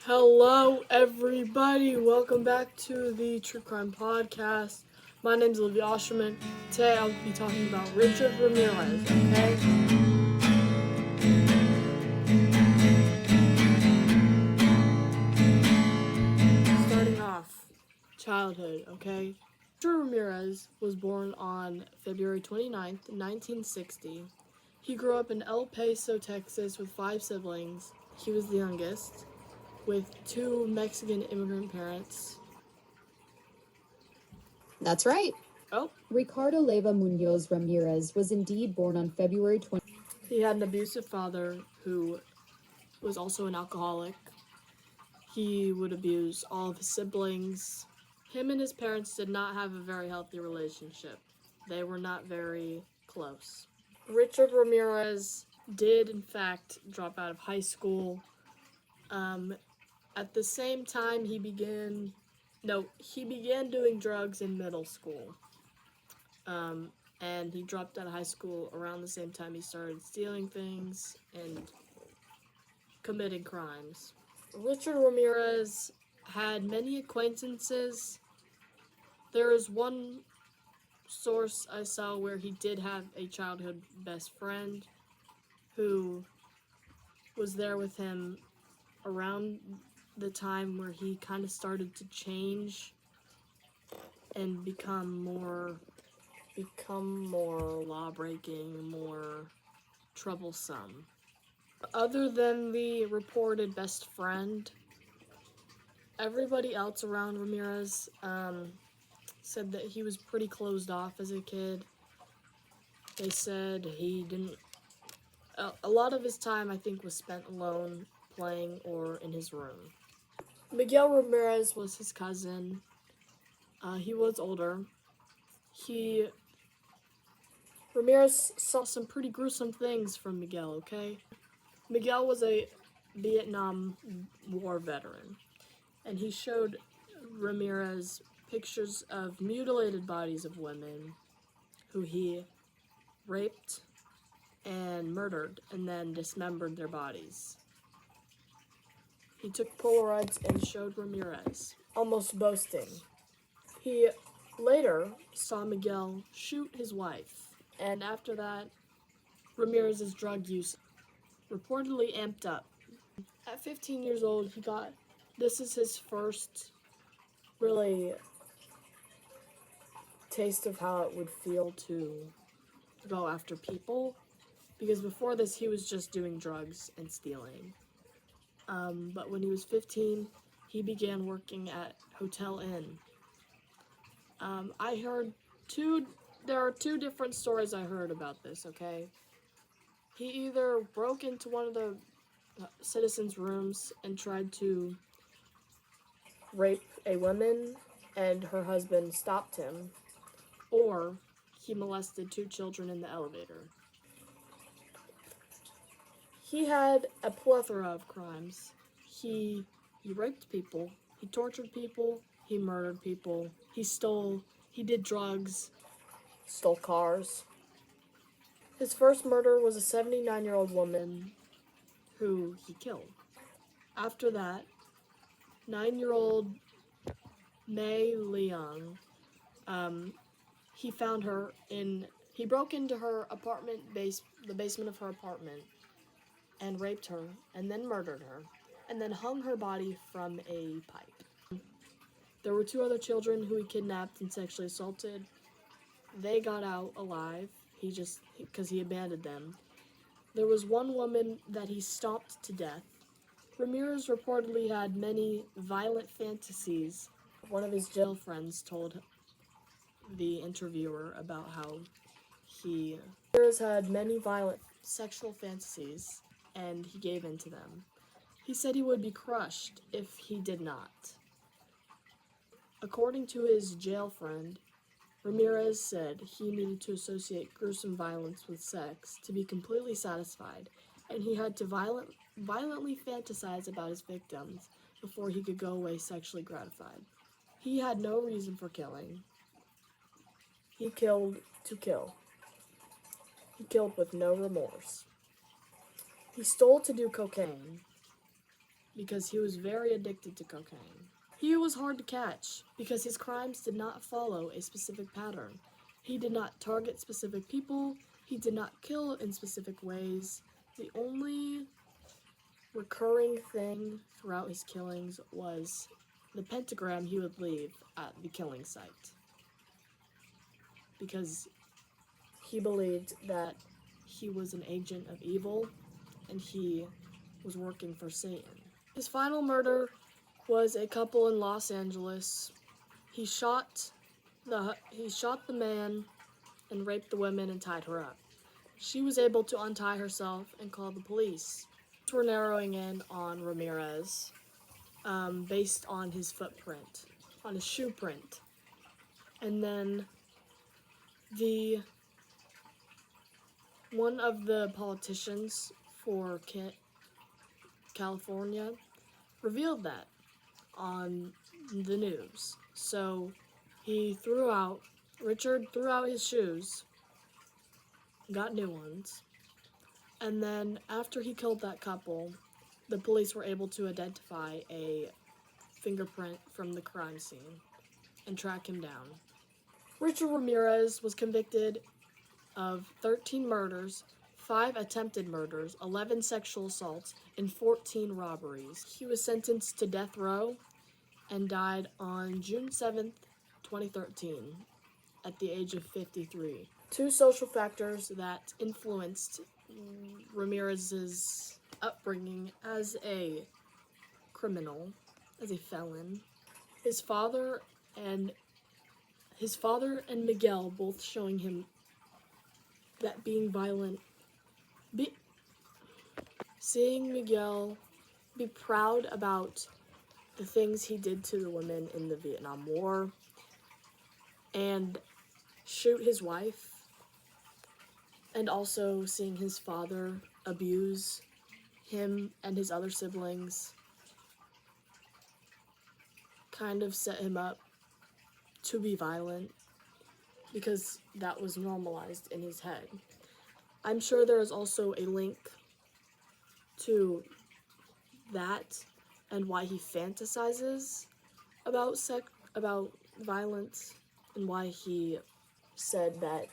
Hello, everybody. Welcome back to the True Crime Podcast. My name is Olivia Osherman. Today I'll be talking about Richard Ramirez, okay? Starting off, childhood, okay? Richard Ramirez was born on February 29th, 1960. He grew up in El Paso, Texas with 5 siblings. He was the youngest, with 2 Mexican immigrant parents. That's right. Oh, Ricardo Leyva Munoz Ramirez was indeed born on February 20. he had an abusive father who was also an alcoholic. He would abuse all of his siblings. Him and his parents did not have a very healthy relationship. They were not very close. Richard Ramirez did, in fact, drop out of high school. At the same time, he began doing drugs in middle school. And he dropped out of high school around the same time he started stealing things and committing crimes. Richard Ramirez had many acquaintances. There is one source I saw where he did have a childhood best friend who was there with him around the time where he kind of started to change and become more law-breaking, more troublesome. Other than the reported best friend, everybody else around Ramirez said that he was pretty closed off as a kid. They said he didn't. A lot of his time, I think, was spent alone, playing, or in his room. Miguel Ramirez was his cousin. He was older. Ramirez saw some pretty gruesome things from Miguel, okay? Miguel was a Vietnam War veteran, and he showed Ramirez pictures of mutilated bodies of women who he raped and murdered and then dismembered their bodies. He took Polaroids and showed Ramirez, almost boasting. He later saw Miguel shoot his wife, and after that, Ramirez's drug use reportedly amped up. At 15 years old, this is his first really taste of how it would feel to go after people, because before this he was just doing drugs and stealing. But when he was 15, he began working at Hotel Inn. There are 2 different stories I heard about this, okay? He either broke into one of the citizens' rooms and tried to rape a woman and her husband stopped him, or he molested 2 children in the elevator. He had a plethora of crimes. He raped people, he tortured people, he murdered people, he did drugs, stole cars. His first murder was a 79-year-old woman who he killed. After that, 9-year-old May Leung, he broke into her apartment the basement of her apartment, and raped her, and then murdered her, and then hung her body from a pipe. There were 2 other children who he kidnapped and sexually assaulted. They got out alive, because he abandoned them. There was 1 woman that he stomped to death. Ramirez reportedly had many violent fantasies. One of his jail friends told the interviewer about how Ramirez had many violent sexual fantasies, and he gave in to them. He said he would be crushed if he did not. According to his jail friend, Ramirez said he needed to associate gruesome violence with sex to be completely satisfied, and he had to violently fantasize about his victims before he could go away sexually gratified. He had no reason for killing. He killed to kill. He killed with no remorse. He stole to do cocaine. because he was very addicted to cocaine. He was hard to catch because his crimes did not follow a specific pattern. He did not target specific people, he did not kill in specific ways. The only recurring thing throughout his killings was the pentagram he would leave at the killing site, because he believed that he was an agent of evil and he was working for Satan. His final murder was a couple in Los Angeles. He shot the man and raped the woman and tied her up. She was able to untie herself and call the police. We're narrowing in on Ramirez based on his footprint, on his shoe print. And then one of the politicians for California revealed that on the news. So Richard threw out his shoes, got new ones, and then after he killed that couple, the police were able to identify a fingerprint from the crime scene and track him down. Richard Ramirez was convicted of 13 murders, 5 attempted murders, 11 sexual assaults, and 14 robberies. He was sentenced to death row and died on June 7th, 2013, at the age of 53. 2 social factors that influenced Ramirez's upbringing as a criminal, as a felon. His father and Miguel both showing him that being violent, seeing Miguel be proud about the things he did to the women in the Vietnam War and shoot his wife, and also seeing his father abuse him and his other siblings kind of set him up to be violent because that was normalized in his head. I'm sure there is also a link to that and why he fantasizes about violence, and why he said that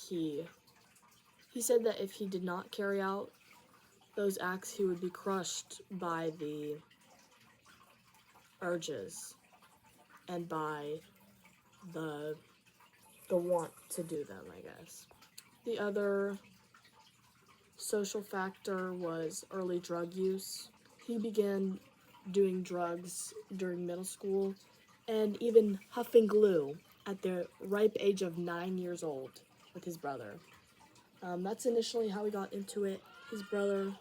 he said that if he did not carry out those acts, he would be crushed by the urges and by the want to do them, I guess. The other social factor was early drug use. He began doing drugs during middle school and even huffing glue at the ripe age of 9 years old with his brother. That's initially how he got into it. His brother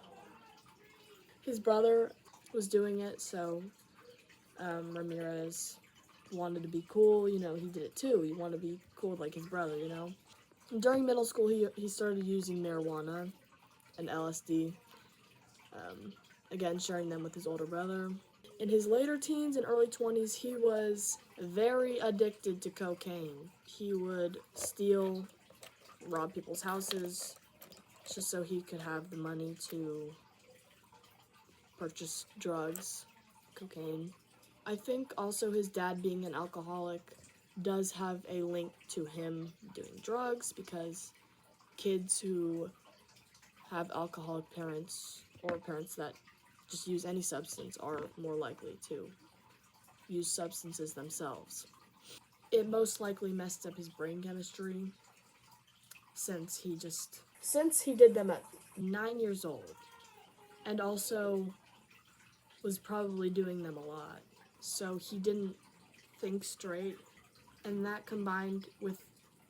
was doing it, so Ramirez wanted to be cool. He did it too. He wanted to be cool like his brother, During middle school, he started using marijuana and LSD, again, sharing them with his older brother. In his later teens and early 20s, he was very addicted to cocaine. He would steal, rob people's houses, just so he could have the money to purchase drugs, cocaine. I think also his dad being an alcoholic does have a link to him doing drugs, because kids who have alcoholic parents or parents that just use any substance are more likely to use substances themselves. It most likely messed up his brain chemistry since he did them at 9 years old, and also was probably doing them a lot. So he didn't think straight, and that combined with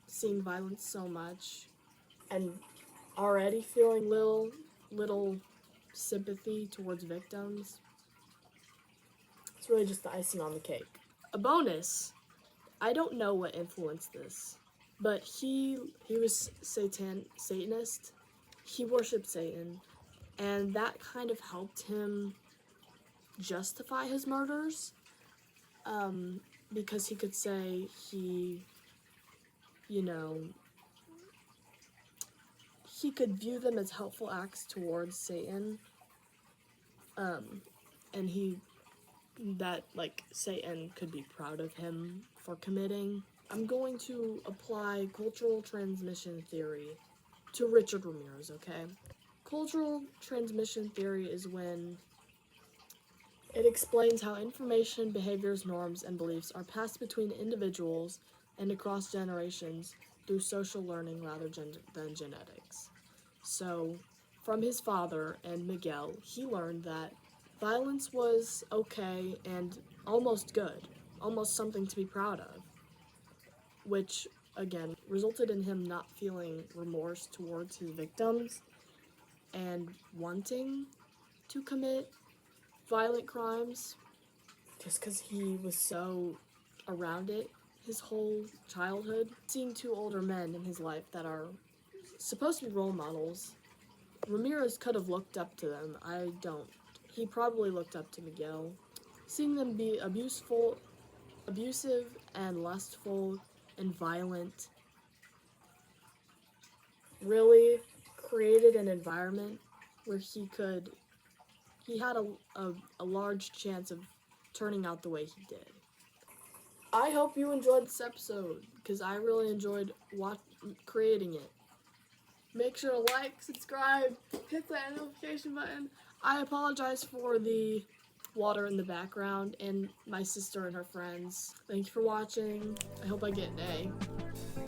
seeing violence so much and already feeling little sympathy towards victims, it's really just the icing on the cake. A bonus, I don't know what influenced this, but he was Satanist. He worshipped Satan, and that kind of helped him justify his murders, because he could say he could view them as helpful acts towards Satan, and Satan could be proud of him for committing. I'm going to apply cultural transmission theory to Richard Ramirez, okay? Cultural transmission theory is when it explains how information, behaviors, norms, and beliefs are passed between individuals and across generations through social learning rather than genetics. So, from his father and Miguel, he learned that violence was okay and almost good, almost something to be proud of, which, again, resulted in him not feeling remorse towards his victims and wanting to commit violent crimes just because he was so around it his whole childhood. Seeing two older men in his life that are supposed to be role models, Ramirez could have looked up to them. I don't. He probably looked up to Miguel. Seeing them be abusive and lustful and violent really created an environment where he had a large chance of turning out the way he did. I hope you enjoyed this episode, because I really enjoyed creating it. Make sure to like, subscribe, hit that notification button. I apologize for the water in the background and my sister and her friends. Thank you for watching. I hope I get an A.